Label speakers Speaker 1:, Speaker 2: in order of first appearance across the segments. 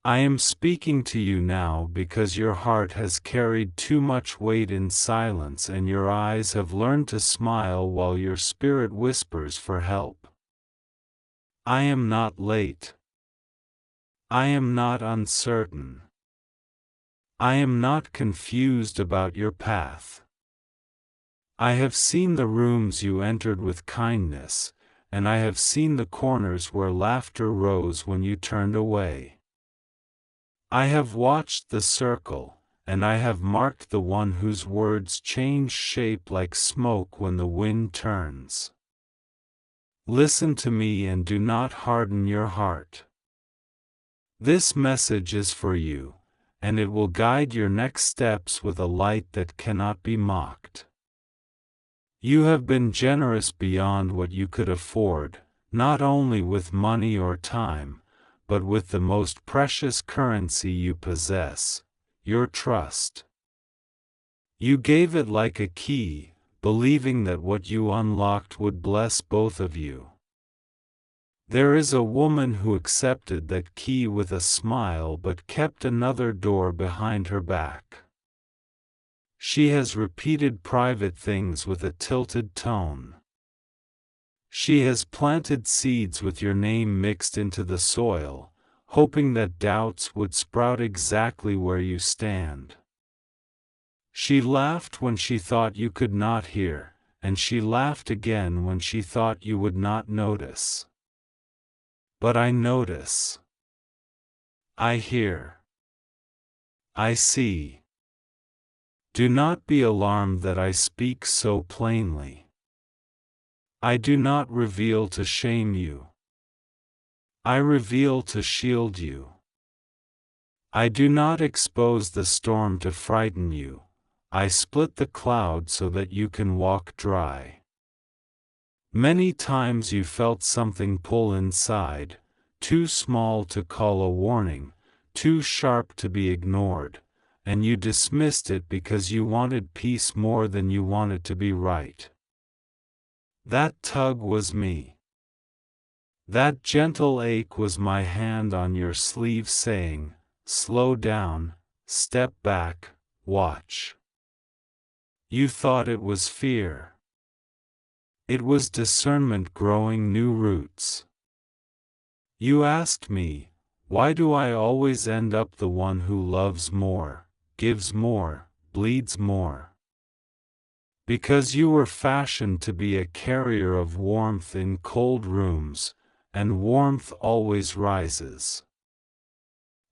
Speaker 1: I am speaking to you now because your heart has carried too much weight in silence and your eyes have learned to smile while your spirit whispers for help. I am not late. I am not uncertain. I am not confused about your path. I have seen the rooms you entered with kindness, and I have seen the corners where laughter rose when you turned away. I have watched the circle, and I have marked the one whose words change shape like smoke when the wind turns. Listen to me and do not harden your heart. This message is for you, and it will guide your next steps with a light that cannot be mocked. You have been generous beyond what you could afford, not only with money or time, but with the most precious currency you possess, your trust. You gave it like a key, believing that what you unlocked would bless both of you. There is a woman who accepted that key with a smile but kept another door behind her back. She has repeated private things with a tilted tone. She has planted seeds with your name mixed into the soil, hoping that doubts would sprout exactly where you stand. She laughed when she thought you could not hear, and she laughed again when she thought you would not notice. But I notice. I hear. I see. Do not be alarmed that I speak so plainly. I do not reveal to shame you. I reveal to shield you. I do not expose the storm to frighten you. I split the cloud so that you can walk dry. Many times you felt something pull inside, too small to call a warning, too sharp to be ignored, and you dismissed it because you wanted peace more than you wanted to be right. That tug was me. That gentle ache was my hand on your sleeve saying, slow down, step back, watch. You thought it was fear. It was discernment growing new roots. You asked me, why do I always end up the one who loves more, gives more, bleeds more? Because you were fashioned to be a carrier of warmth in cold rooms, and warmth always rises.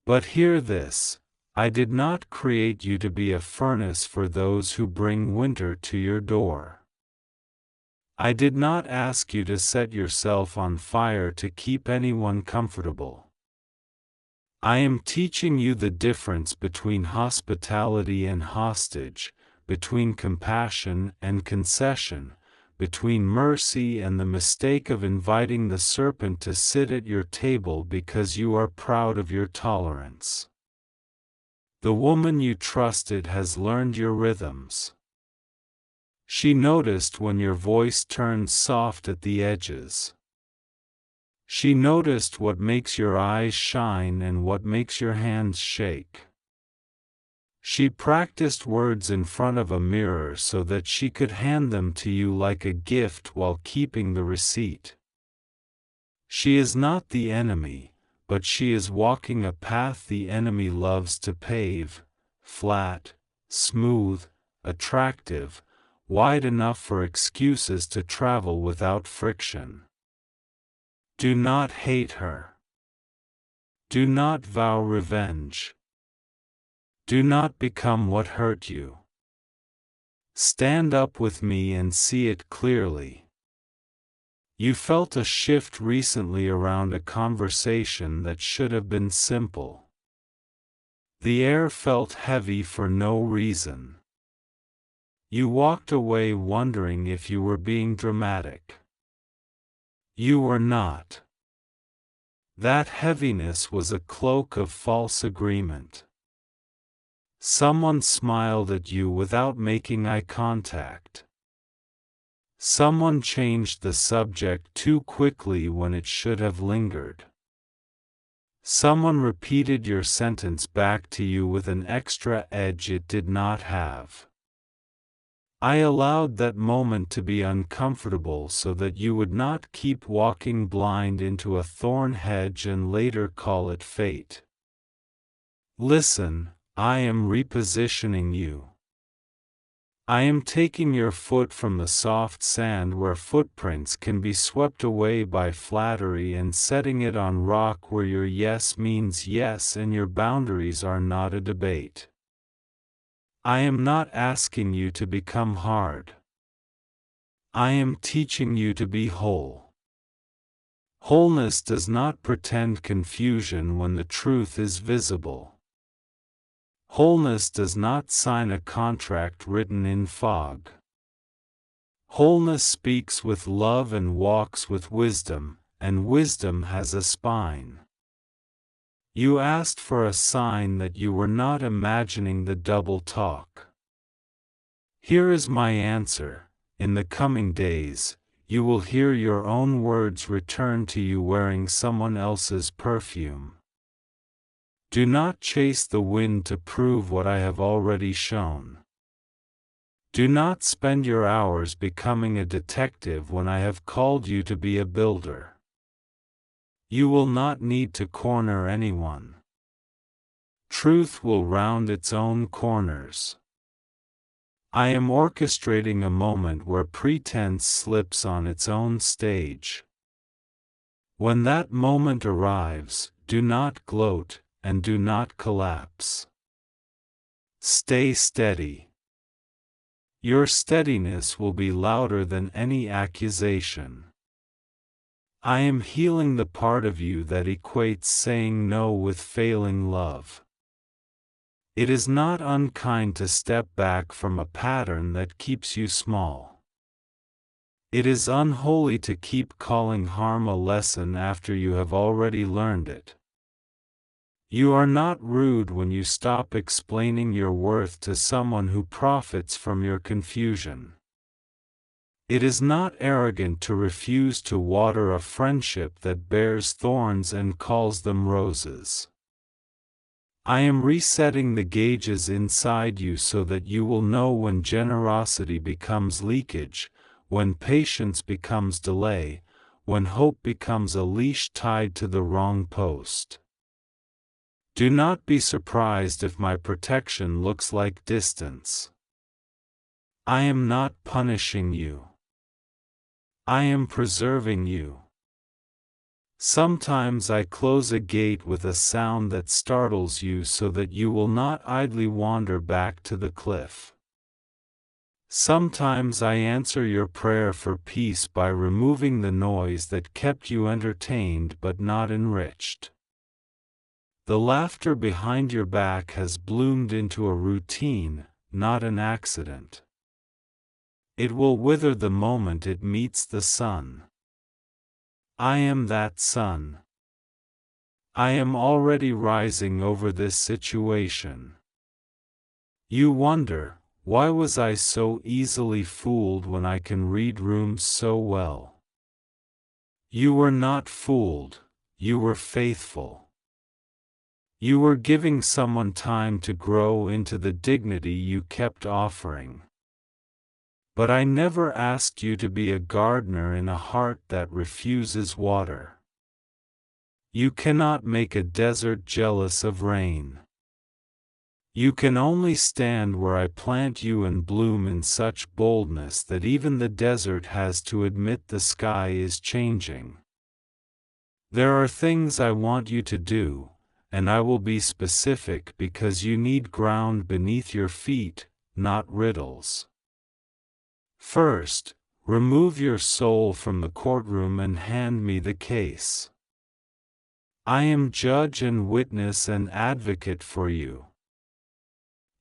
Speaker 1: But hear this, I did not create you to be a furnace for those who bring winter to your door. I did not ask you to set yourself on fire to keep anyone comfortable. I am teaching you the difference between hospitality and hostage, between compassion and concession, between mercy and the mistake of inviting the serpent to sit at your table because you are proud of your tolerance. The woman you trusted has learned your rhythms. She noticed when your voice turned soft at the edges. She noticed what makes your eyes shine and what makes your hands shake. She practiced words in front of a mirror so that she could hand them to you like a gift while keeping the receipt. She is not the enemy, but she is walking a path the enemy loves to pave, flat, smooth, attractive, wide enough for excuses to travel without friction. Do not hate her. Do not vow revenge. Do not become what hurt you. Stand up with me and see it clearly. You felt a shift recently around a conversation that should have been simple. The air felt heavy for no reason. You walked away wondering if you were being dramatic. You were not. That heaviness was a cloak of false agreement. Someone smiled at you without making eye contact. Someone changed the subject too quickly when it should have lingered. Someone repeated your sentence back to you with an extra edge it did not have. I allowed that moment to be uncomfortable so that you would not keep walking blind into a thorn hedge and later call it fate. Listen, I am repositioning you. I am taking your foot from the soft sand where footprints can be swept away by flattery and setting it on rock where your yes means yes and your boundaries are not a debate. I am not asking you to become hard. I am teaching you to be whole. Wholeness does not pretend confusion when the truth is visible. Wholeness does not sign a contract written in fog. Wholeness speaks with love and walks with wisdom, and wisdom has a spine. You asked for a sign that you were not imagining the double talk. Here is my answer. In the coming days, you will hear your own words return to you wearing someone else's perfume. Do not chase the wind to prove what I have already shown. Do not spend your hours becoming a detective when I have called you to be a builder. You will not need to corner anyone. Truth will round its own corners. I am orchestrating a moment where pretense slips on its own stage. When that moment arrives, do not gloat, and do not collapse. Stay steady. Your steadiness will be louder than any accusation. I am healing the part of you that equates saying no with failing love. It is not unkind to step back from a pattern that keeps you small. It is unholy to keep calling harm a lesson after you have already learned it. You are not rude when you stop explaining your worth to someone who profits from your confusion. It is not arrogant to refuse to water a friendship that bears thorns and calls them roses. I am resetting the gauges inside you so that you will know when generosity becomes leakage, when patience becomes delay, when hope becomes a leash tied to the wrong post. Do not be surprised if my protection looks like distance. I am not punishing you. I am preserving you. Sometimes I close a gate with a sound that startles you so that you will not idly wander back to the cliff. Sometimes I answer your prayer for peace by removing the noise that kept you entertained but not enriched. The laughter behind your back has bloomed into a routine, not an accident. It will wither the moment it meets the sun. I am that sun. I am already rising over this situation. You wonder, why was I so easily fooled when I can read rooms so well? You were not fooled, you were faithful. You were giving someone time to grow into the dignity you kept offering. But I never asked you to be a gardener in a heart that refuses water. You cannot make a desert jealous of rain. You can only stand where I plant you and bloom in such boldness that even the desert has to admit the sky is changing. There are things I want you to do, and I will be specific because you need ground beneath your feet, not riddles. First, remove your soul from the courtroom and hand me the case. I am judge and witness and advocate for you.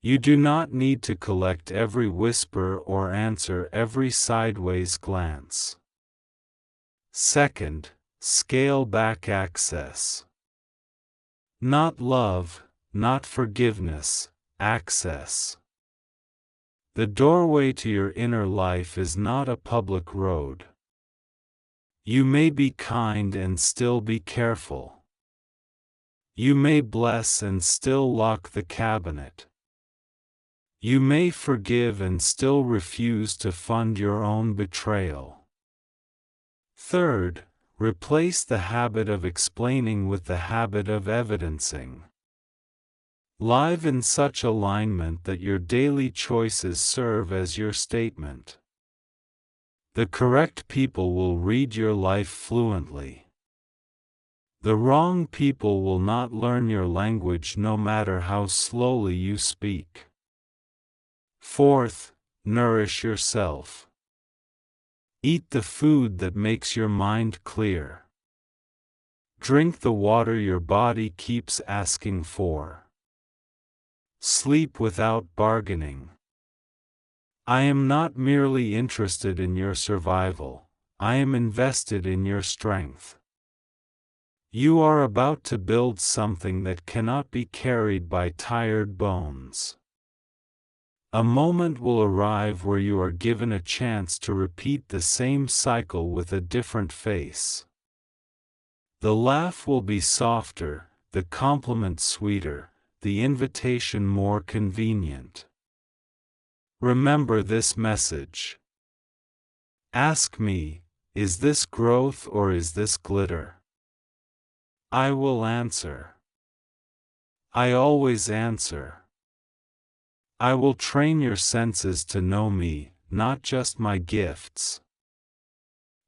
Speaker 1: You do not need to collect every whisper or answer every sideways glance. Second, scale back access. Not love, not forgiveness, access. The doorway to your inner life is not a public road. You may be kind and still be careful. You may bless and still lock the cabinet. You may forgive and still refuse to fund your own betrayal. Third, replace the habit of explaining with the habit of evidencing. Live in such alignment that your daily choices serve as your statement. The correct people will read your life fluently. The wrong people will not learn your language no matter how slowly you speak. Fourth, nourish yourself. Eat the food that makes your mind clear. Drink the water your body keeps asking for. Sleep without bargaining. I am not merely interested in your survival, I am invested in your strength. You are about to build something that cannot be carried by tired bones. A moment will arrive where you are given a chance to repeat the same cycle with a different face. The laugh will be softer, the compliment sweeter, the invitation more convenient. Remember this message. Ask me, is this growth or is this glitter? I will answer. I always answer. I will train your senses to know me, not just my gifts.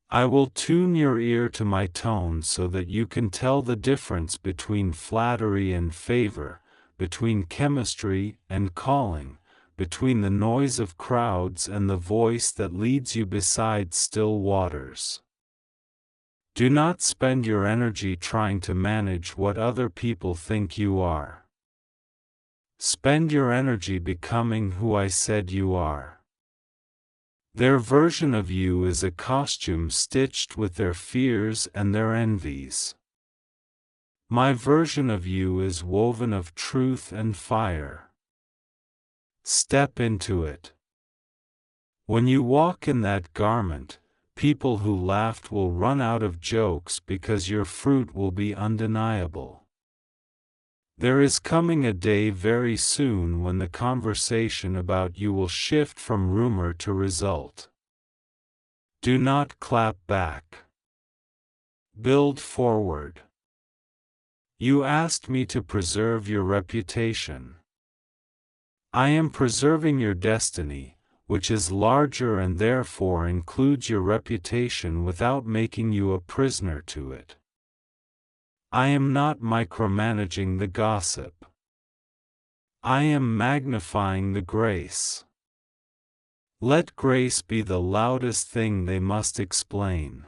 Speaker 1: I will tune your ear to my tone so that you can tell the difference between flattery and favor, between chemistry and calling, between the noise of crowds and the voice that leads you beside still waters. Do not spend your energy trying to manage what other people think you are. Spend your energy becoming who I said you are. Their version of you is a costume stitched with their fears and their envies. My version of you is woven of truth and fire. Step into it. When you walk in that garment, people who laughed will run out of jokes because your fruit will be undeniable. There is coming a day very soon when the conversation about you will shift from rumor to result. Do not clap back. Build forward. You asked me to preserve your reputation. I am preserving your destiny, which is larger and therefore includes your reputation without making you a prisoner to it. I am not micromanaging the gossip. I am magnifying the grace. Let grace be the loudest thing they must explain.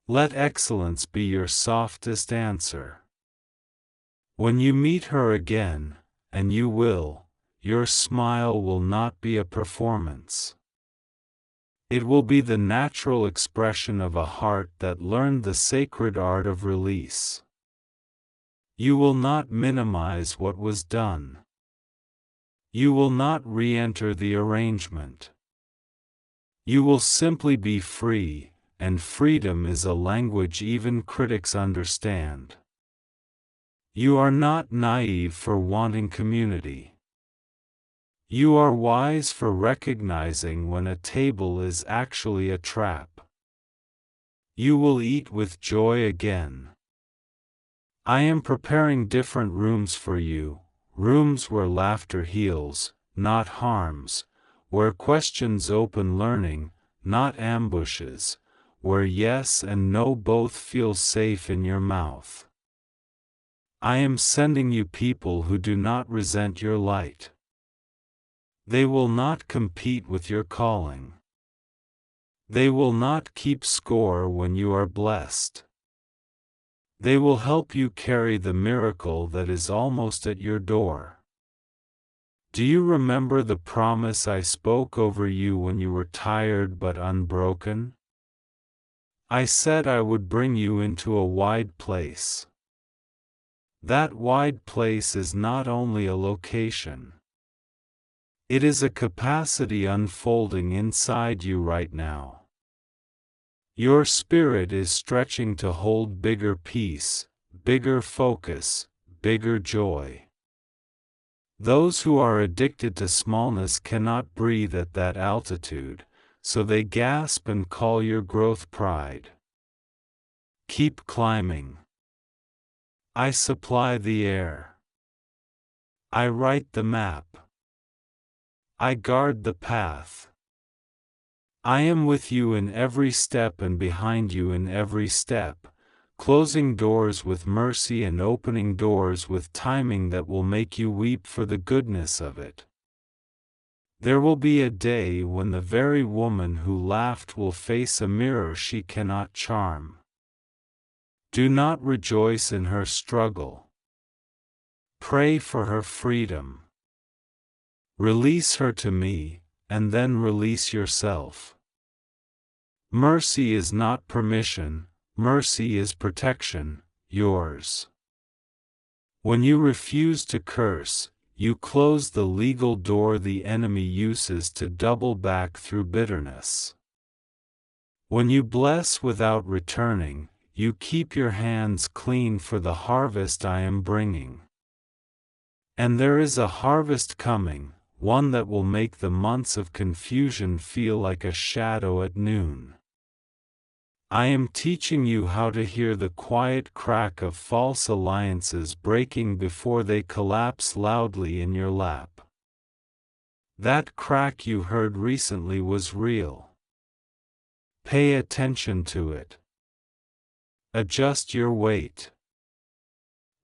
Speaker 1: Let excellence be your softest answer. When you meet her again, and you will, your smile will not be a performance. It will be the natural expression of a heart that learned the sacred art of release. You will not minimize what was done. You will not re-enter the arrangement. You will simply be free, and freedom is a language even critics understand. You are not naive for wanting community. You are wise for recognizing when a table is actually a trap. You will eat with joy again. I am preparing different rooms for you, rooms where laughter heals, not harms, where questions open learning, not ambushes, where yes and no both feel safe in your mouth. I am sending you people who do not resent your light. They will not compete with your calling. They will not keep score when you are blessed. They will help you carry the miracle that is almost at your door. Do you remember the promise I spoke over you when you were tired but unbroken? I said I would bring you into a wide place. That wide place is not only a location. It is a capacity unfolding inside you right now. Your spirit is stretching to hold bigger peace, bigger focus, bigger joy. Those who are addicted to smallness cannot breathe at that altitude, so they gasp and call your growth pride. Keep climbing. I supply the air. I write the map. I guard the path. I am with you in every step and behind you in every step, closing doors with mercy and opening doors with timing that will make you weep for the goodness of it. There will be a day when the very woman who laughed will face a mirror she cannot charm. Do not rejoice in her struggle. Pray for her freedom. Release her to me, and then release yourself. Mercy is not permission, mercy is protection, yours. When you refuse to curse, you close the legal door the enemy uses to double back through bitterness. When you bless without returning, you keep your hands clean for the harvest I am bringing. And there is a harvest coming, one that will make the months of confusion feel like a shadow at noon. I am teaching you how to hear the quiet crack of false alliances breaking before they collapse loudly in your lap. That crack you heard recently was real. Pay attention to it. Adjust your weight.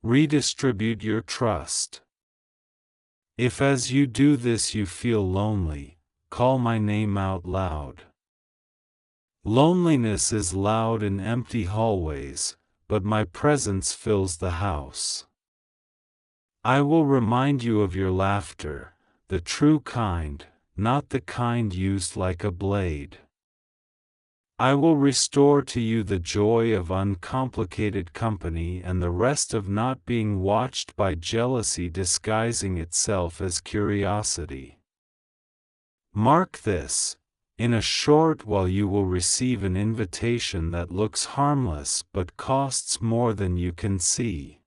Speaker 1: Redistribute your trust. If as you do this you feel lonely, call my name out loud. Loneliness is loud in empty hallways, but my presence fills the house. I will remind you of your laughter, the true kind, not the kind used like a blade. I will restore to you the joy of uncomplicated company and the rest of not being watched by jealousy disguising itself as curiosity. Mark this. In a short while you will receive an invitation that looks harmless but costs more than you can see.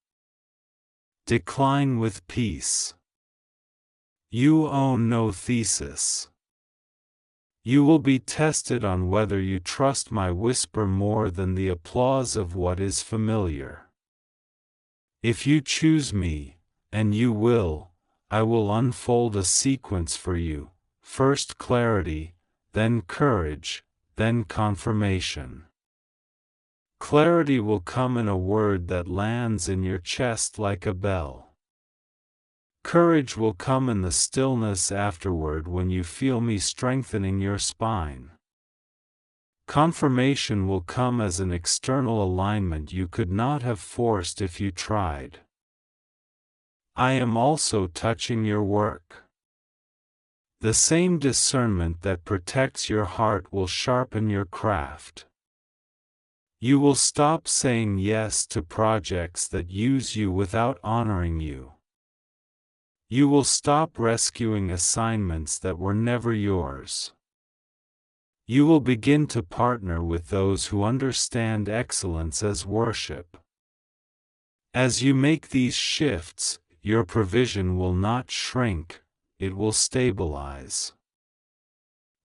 Speaker 1: Decline with peace. You own no thesis. You will be tested on whether you trust my whisper more than the applause of what is familiar. If you choose me, and you will, I will unfold a sequence for you, first clarity, then courage, then confirmation. Clarity will come in a word that lands in your chest like a bell. Courage will come in the stillness afterward when you feel me strengthening your spine. Confirmation will come as an external alignment you could not have forced if you tried. I am also touching your work. The same discernment that protects your heart will sharpen your craft. You will stop saying yes to projects that use you without honoring you. You will stop rescuing assignments that were never yours. You will begin to partner with those who understand excellence as worship. As you make these shifts, your provision will not shrink, it will stabilize.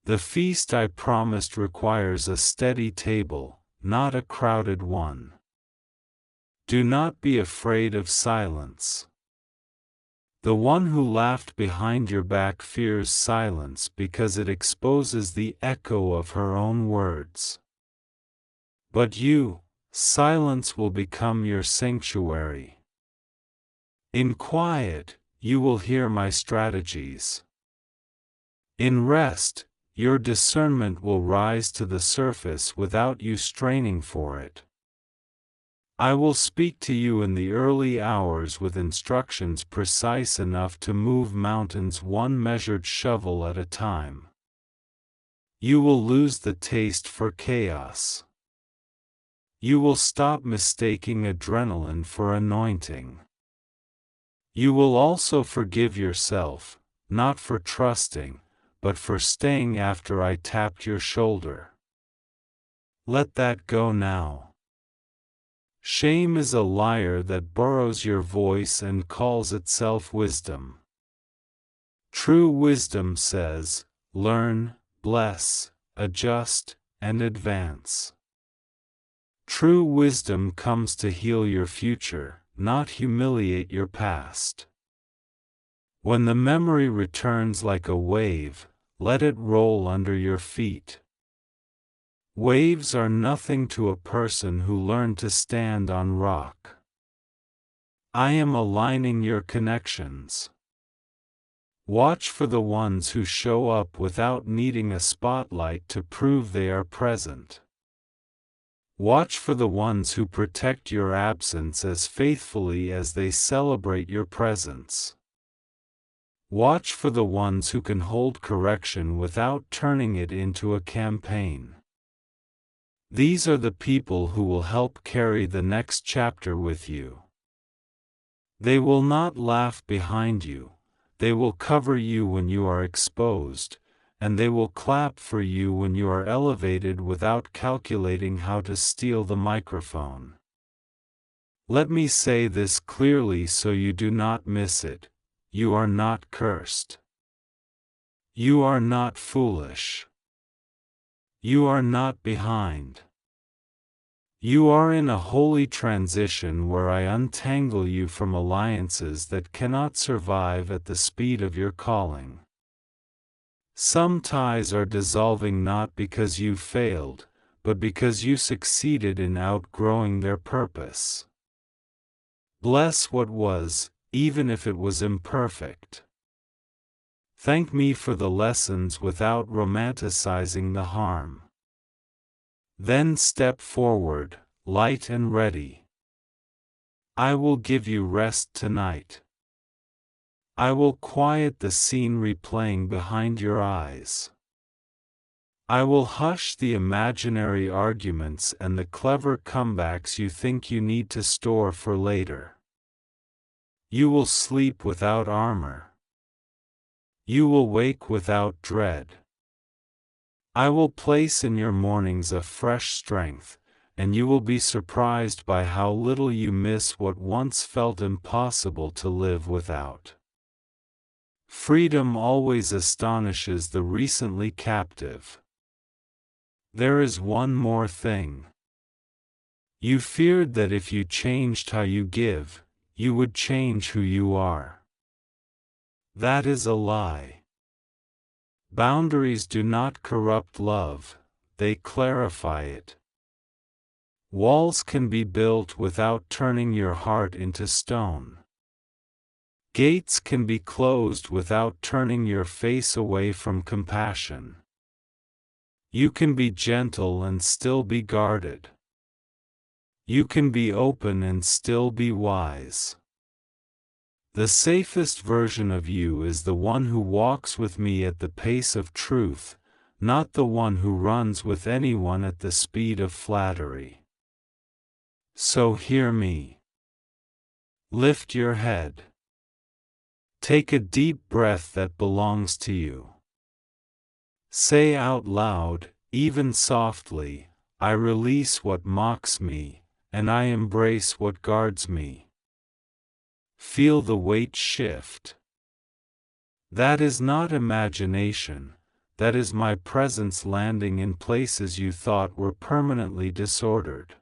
Speaker 1: The feast I promised requires a steady table, not a crowded one. Do not be afraid of silence. The one who laughed behind your back fears silence because it exposes the echo of her own words. But you, silence will become your sanctuary. In quiet, you will hear my strategies. In rest, your discernment will rise to the surface without you straining for it. I will speak to you in the early hours with instructions precise enough to move mountains one measured shovel at a time. You will lose the taste for chaos. You will stop mistaking adrenaline for anointing. You will also forgive yourself, not for trusting, but for staying after I tapped your shoulder. Let that go now. Shame is a liar that borrows your voice and calls itself wisdom. True wisdom says, learn, bless, adjust, and advance. True wisdom comes to heal your future, not humiliate your past. When the memory returns like a wave, let it roll under your feet. Waves are nothing to a person who learned to stand on rock. I am aligning your connections. Watch for the ones who show up without needing a spotlight to prove they are present. Watch for the ones who protect your absence as faithfully as they celebrate your presence. Watch for the ones who can hold correction without turning it into a campaign. These are the people who will help carry the next chapter with you. They will not laugh behind you, they will cover you when you are exposed, and they will clap for you when you are elevated without calculating how to steal the microphone. Let me say this clearly so you do not miss it: you are not cursed. You are not foolish. You are not behind. You are in a holy transition where I untangle you from alliances that cannot survive at the speed of your calling. Some ties are dissolving not because you failed, but because you succeeded in outgrowing their purpose. Bless what was, even if it was imperfect. Thank me for the lessons without romanticizing the harm. Then step forward, light and ready. I will give you rest tonight. I will quiet the scene replaying behind your eyes. I will hush the imaginary arguments and the clever comebacks you think you need to store for later. You will sleep without armor. You will wake without dread. I will place in your mornings a fresh strength, and you will be surprised by how little you miss what once felt impossible to live without. Freedom always astonishes the recently captive. There is one more thing. You feared that if you changed how you give, you would change who you are. That is a lie. Boundaries do not corrupt love, they clarify it. Walls can be built without turning your heart into stone. Gates can be closed without turning your face away from compassion. You can be gentle and still be guarded. You can be open and still be wise. The safest version of you is the one who walks with me at the pace of truth, not the one who runs with anyone at the speed of flattery. So hear me. Lift your head. Take a deep breath that belongs to you. Say out loud, even softly, I release what mocks me, and I embrace what guards me. Feel the weight shift. That is not imagination, that is my presence landing in places you thought were permanently disordered.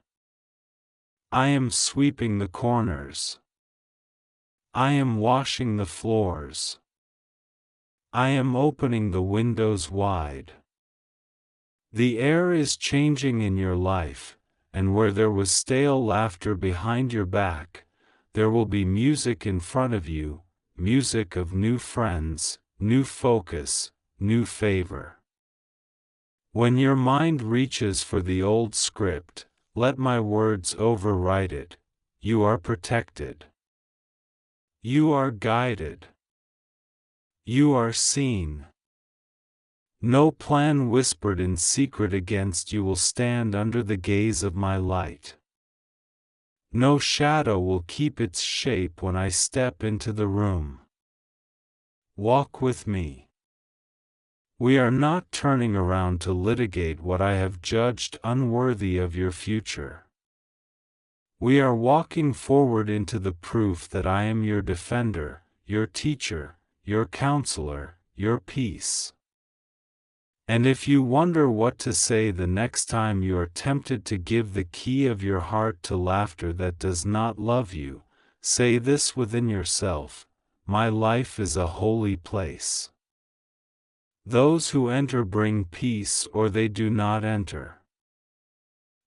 Speaker 1: I am sweeping the corners. I am washing the floors. I am opening the windows wide. The air is changing in your life, and where there was stale laughter behind your back, there will be music in front of you, music of new friends, new focus, new favor. When your mind reaches for the old script, let my words overwrite it. You are protected. You are guided. You are seen. No plan whispered in secret against you will stand under the gaze of my light. No shadow will keep its shape when I step into the room. Walk with me. We are not turning around to litigate what I have judged unworthy of your future. We are walking forward into the proof that I am your defender, your teacher, your counselor, your peace. And if you wonder what to say the next time you are tempted to give the key of your heart to laughter that does not love you, say this within yourself: my life is a holy place. Those who enter bring peace, or they do not enter.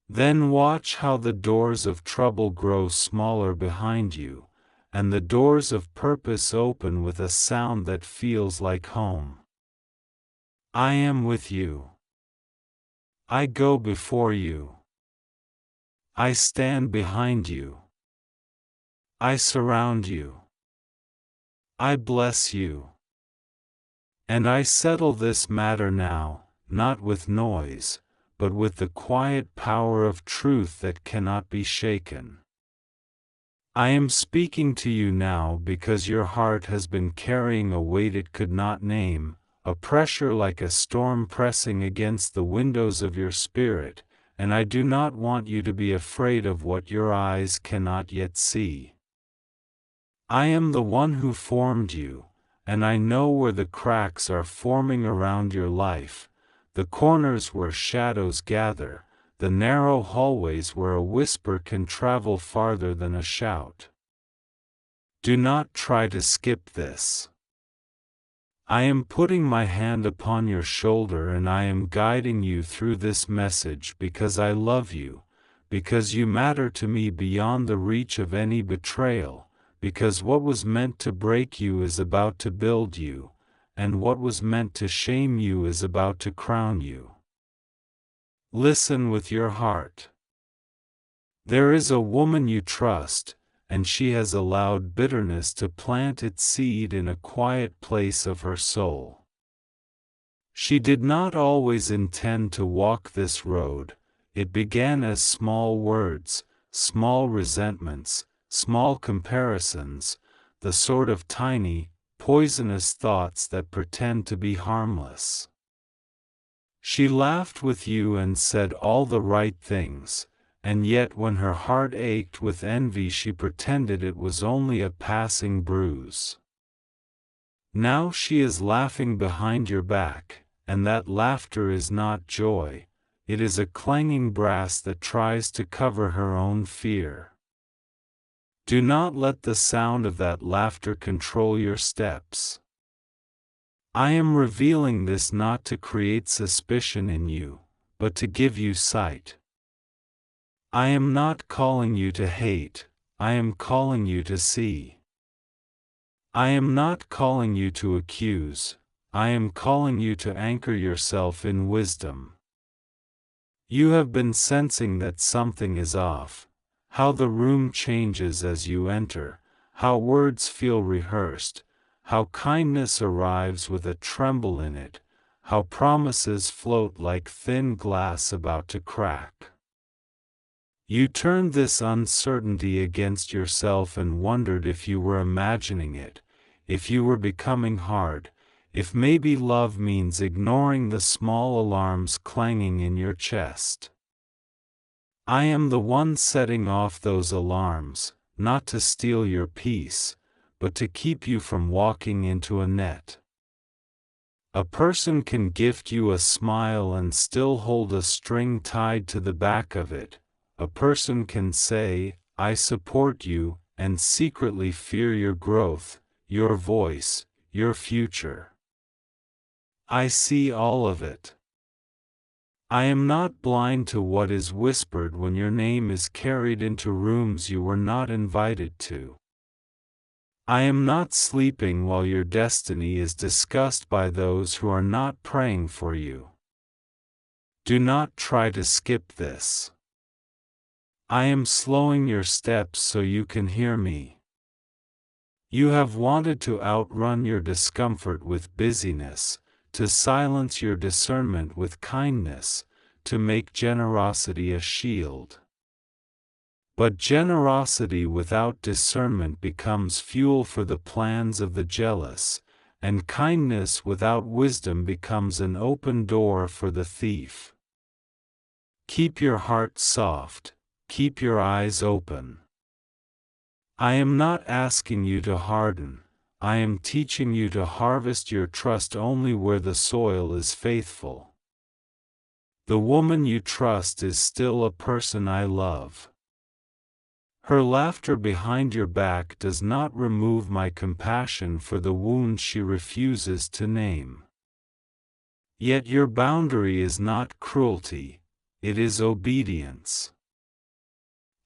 Speaker 1: Then watch how the doors of trouble grow smaller behind you, and the doors of purpose open with a sound that feels like home. I am with you. I go before you. I stand behind you. I surround you. I bless you. And I settle this matter now, not with noise, but with the quiet power of truth that cannot be shaken. I am speaking to you now because your heart has been carrying a weight it could not name, a pressure like a storm pressing against the windows of your spirit, and I do not want you to be afraid of what your eyes cannot yet see. I am the one who formed you, and I know where the cracks are forming around your life, the corners where shadows gather, the narrow hallways where a whisper can travel farther than a shout. Do not try to skip this. I am putting my hand upon your shoulder and I am guiding you through this message because I love you, because you matter to me beyond the reach of any betrayal, because what was meant to break you is about to build you, and what was meant to shame you is about to crown you. Listen with your heart. There is a woman you trust, and she has allowed bitterness to plant its seed in a quiet place of her soul. She did not always intend to walk this road. It began as small words, small resentments, small comparisons, the sort of tiny, poisonous thoughts that pretend to be harmless. She laughed with you and said all the right things, and yet when her heart ached with envy she pretended it was only a passing bruise. Now she is laughing behind your back, and that laughter is not joy, it is a clanging brass that tries to cover her own fear. Do not let the sound of that laughter control your steps. I am revealing this not to create suspicion in you, but to give you sight. I am not calling you to hate, I am calling you to see. I am not calling you to accuse, I am calling you to anchor yourself in wisdom. You have been sensing that something is off, how the room changes as you enter, how words feel rehearsed, how kindness arrives with a tremble in it, how promises float like thin glass about to crack. You turned this uncertainty against yourself and wondered if you were imagining it, if you were becoming hard, if maybe love means ignoring the small alarms clanging in your chest. I am the one setting off those alarms, not to steal your peace, but to keep you from walking into a net. A person can gift you a smile and still hold a string tied to the back of it. A person can say, I support you, and secretly fear your growth, your voice, your future. I see all of it. I am not blind to what is whispered when your name is carried into rooms you were not invited to. I am not sleeping while your destiny is discussed by those who are not praying for you. Do not try to skip this. I am slowing your steps so you can hear me. You have wanted to outrun your discomfort with busyness, to silence your discernment with kindness, to make generosity a shield. But generosity without discernment becomes fuel for the plans of the jealous, and kindness without wisdom becomes an open door for the thief. Keep your heart soft, keep your eyes open. I am not asking you to harden, I am teaching you to harvest your trust only where the soil is faithful. The woman you trust is still a person I love. Her laughter behind your back does not remove my compassion for the wound she refuses to name. Yet your boundary is not cruelty, it is obedience.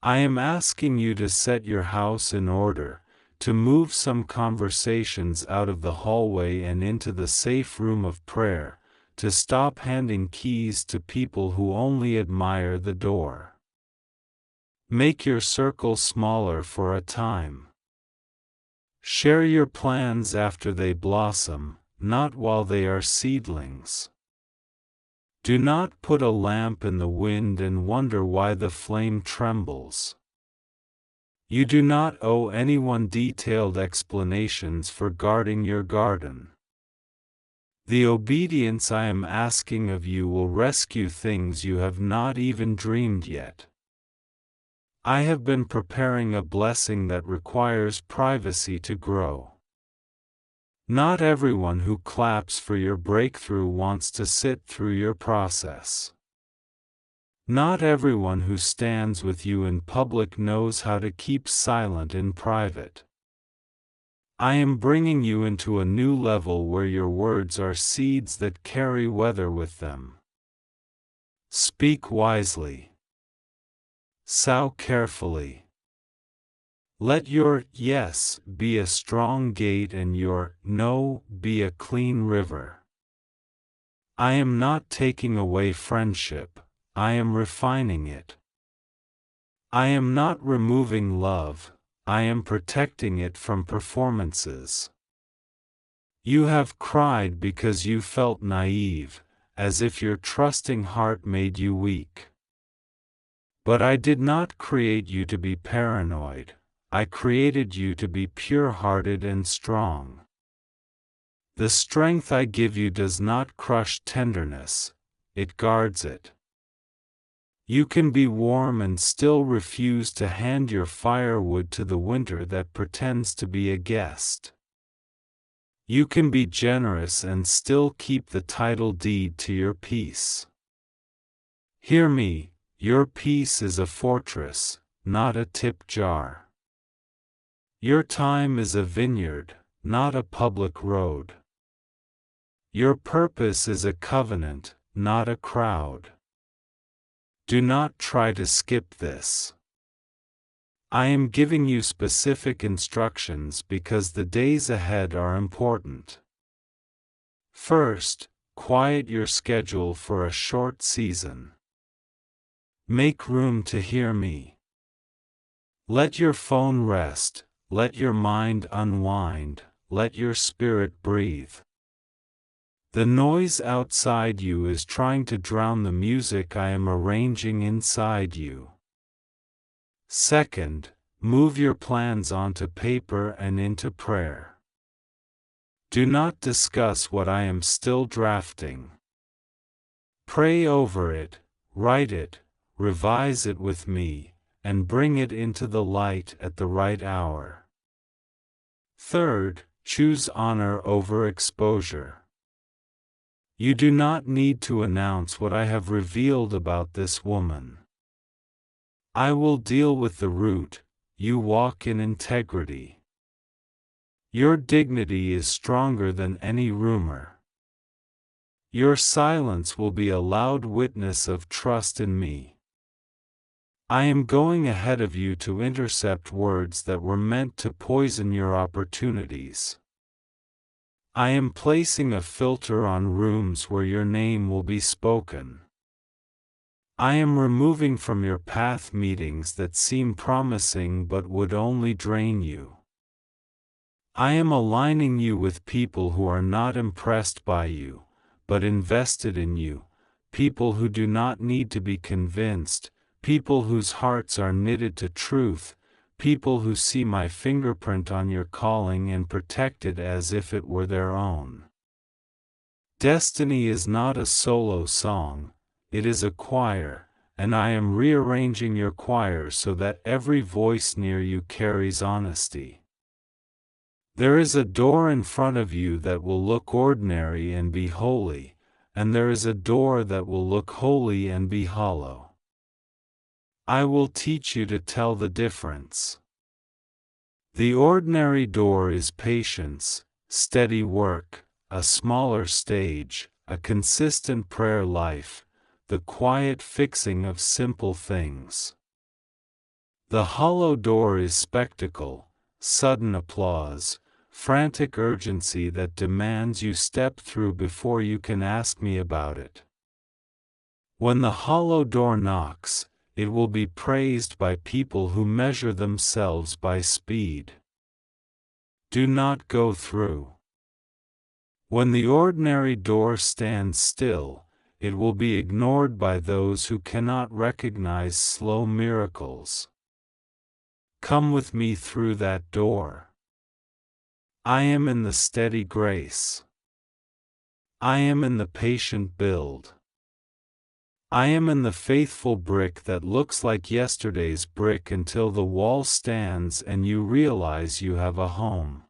Speaker 1: I am asking you to set your house in order, to move some conversations out of the hallway and into the safe room of prayer, to stop handing keys to people who only admire the door. Make your circle smaller for a time. Share your plans after they blossom, not while they are seedlings. Do not put a lamp in the wind and wonder why the flame trembles. You do not owe anyone detailed explanations for guarding your garden. The obedience I am asking of you will rescue things you have not even dreamed yet. I have been preparing a blessing that requires privacy to grow. Not everyone who claps for your breakthrough wants to sit through your process. Not everyone who stands with you in public knows how to keep silent in private. I am bringing you into a new level where your words are seeds that carry weather with them. Speak wisely. Sow carefully. Let your yes be a strong gate and your no be a clean river. I am not taking away friendship, I am refining it. I am not removing love, I am protecting it from performances. You have cried because you felt naive, as if your trusting heart made you weak. But I did not create you to be paranoid. I created you to be pure-hearted and strong. The strength I give you does not crush tenderness, it guards it. You can be warm and still refuse to hand your firewood to the winter that pretends to be a guest. You can be generous and still keep the title deed to your peace. Hear me, your peace is a fortress, not a tip jar. Your time is a vineyard, not a public road. Your purpose is a covenant, not a crowd. Do not try to skip this. I am giving you specific instructions because the days ahead are important. First, quiet your schedule for a short season. Make room to hear me. Let your phone rest. Let your mind unwind, let your spirit breathe. The noise outside you is trying to drown the music I am arranging inside you. Second, move your plans onto paper and into prayer. Do not discuss what I am still drafting. Pray over it, write it, revise it with me, and bring it into the light at the right hour. Third, choose honor over exposure. You do not need to announce what I have revealed about this woman. I will deal with the root, you walk in integrity. Your dignity is stronger than any rumor. Your silence will be a loud witness of trust in me. I am going ahead of you to intercept words that were meant to poison your opportunities. I am placing a filter on rooms where your name will be spoken. I am removing from your path meetings that seem promising but would only drain you. I am aligning you with people who are not impressed by you, but invested in you, people who do not need to be convinced, people whose hearts are knitted to truth, people who see my fingerprint on your calling and protect it as if it were their own. Destiny is not a solo song, it is a choir, and I am rearranging your choir so that every voice near you carries honesty. There is a door in front of you that will look ordinary and be holy, and there is a door that will look holy and be hollow. I will teach you to tell the difference. The ordinary door is patience, steady work, a smaller stage, a consistent prayer life, the quiet fixing of simple things. The hollow door is spectacle, sudden applause, frantic urgency that demands you step through before you can ask me about it. When the hollow door knocks, it will be praised by people who measure themselves by speed. Do not go through. When the ordinary door stands still, it will be ignored by those who cannot recognize slow miracles. Come with me through that door. I am in the steady grace. I am in the patient build. I am in the faithful brick that looks like yesterday's brick until the wall stands and you realize you have a home.